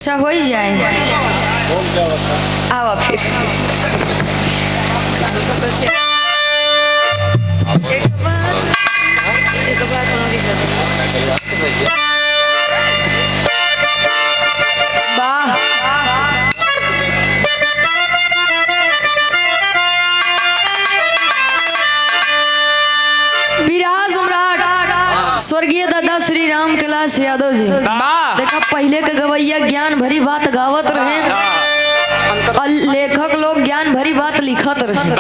अच्छा हो ही जाए। आओ फिर सोचे एक बात वाह विराज सम्राट स्वर्गीय दादा श्री राम कैलाश यादव जी देखा पहले के गवैया ज्ञान भरी बात गावत रहे और लेखक लोग ज्ञान भरी बात लिखत रहे।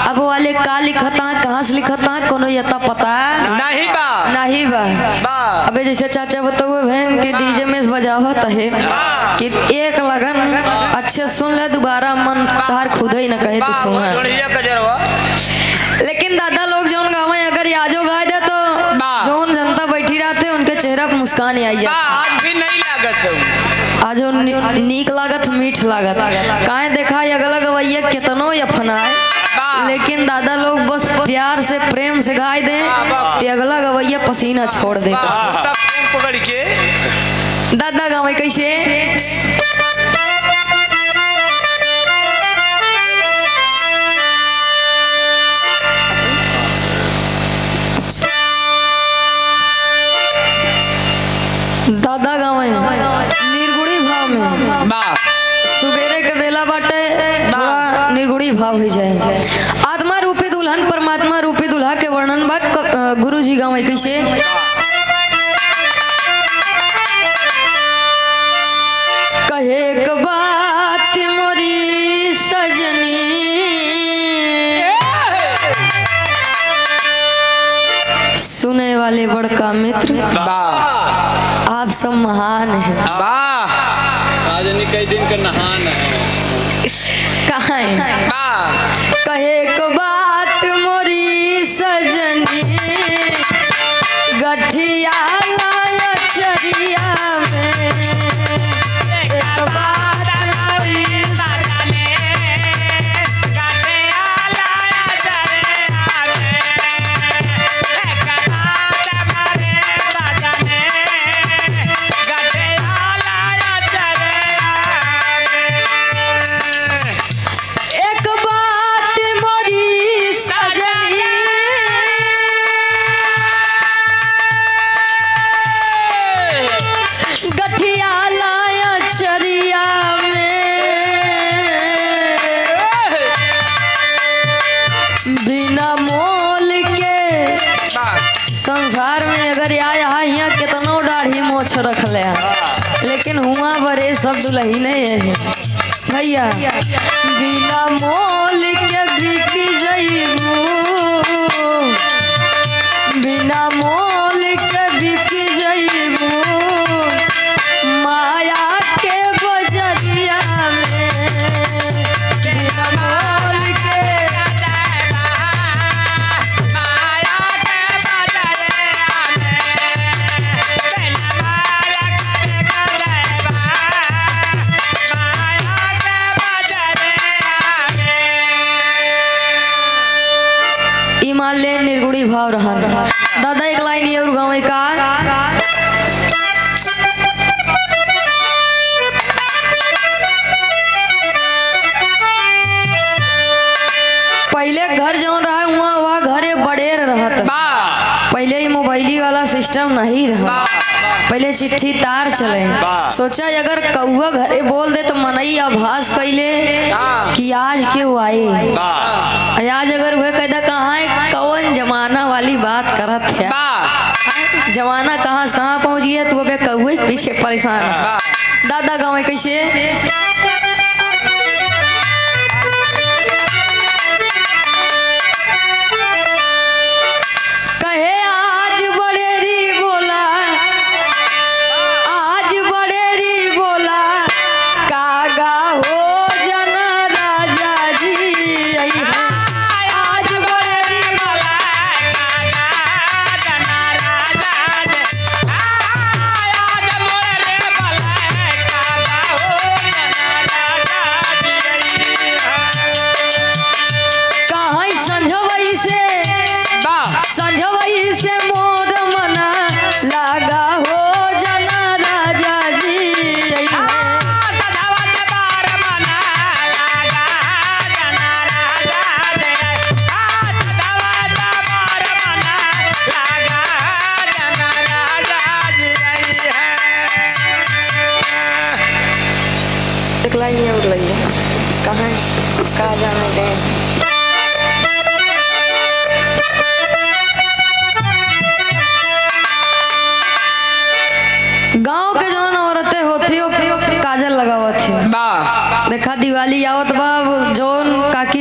अब वाले का लिखता कहाँ से लिखता कोनो यता पता नहीं बा। अबे जैसे चाचा बताओ बहन के डीजे में बजावत है कि एक लगन अच्छे सुन ले दोबारा मन तार खुद ही न कहे तो सुना। लेकिन दादा लोग जौन गावे अगर याजो गाए दे तो जौन जनता बैठी रहते उनके चेहरा पर मुस्कान आई जाती। आज भी नहीं लागत है, आज नीक लागत मीठ लागत काहे देखा अगला गवैया कितनो या फनाए लेकिन दादा लोग बस प्यार से प्रेम से गाए दे तो अगला गवैया पसीना छोड़ दे। पकड़ के दादा गावे कैसे दादा गावे निर्गुणी भाव में सुबेरे के बेला बाटे थोड़ा निर्गुणी भाव हो जाए। आत्मा रूपी दुल्हन परमात्मा रूपी दुल्हा के वर्णन बात गुरु जी गावे कैसे कहे एक बात मोरी सजनी सुने वाले बड़का मित्र आप सब महान हैं। आज कई दिन का नहान है कहे एक बात मोरी सजनी गठिया लाया चरिया में एक बात मोरी सजनी गठिया लाया चरिया संसार में अगर आया यहाँ कितनो दाढ़ी मोछ रख ले लेकिन हुआ बरे सब दुल्ही नहीं है भैया बिना मोल के बिकी जइबू बिना मोल के बिकी जइबू माया के बजरिया में बिना मोल के ले निर्गुणी भाव रहन। दादा एक लाइन ये और गाँव का पहले घर जौन रहा हुआ वह घरे बड़ेर रहत पहले ही मोबाइली वाला सिस्टम नहीं रहा पहले चिट्ठी तार चले सोचा अगर कौआ घरे बोल दे तो मनई आभास कैले कि आज क्यों आए आज अगर वह कहता कहाँ है कौन जमाना वाली बात करत है जमाना कहाँ से कहाँ पहुँच गया तो वह कौए पीछे परेशान दादा गाँव कैसे कहे आज बड़ेरी बोला आज बड़ेरी बोला कागा हो जना राजा जी आई है आज बड़ेरी बोला कागा जना राजा जी आज बड़ेरी बोला कागा हो जना नहीं और लइया कहाँ कहाँ जाने दे। गांव के जौन औरतें होती हो काजल लगावत थी। वाह देखा दिवाली आवत बा जो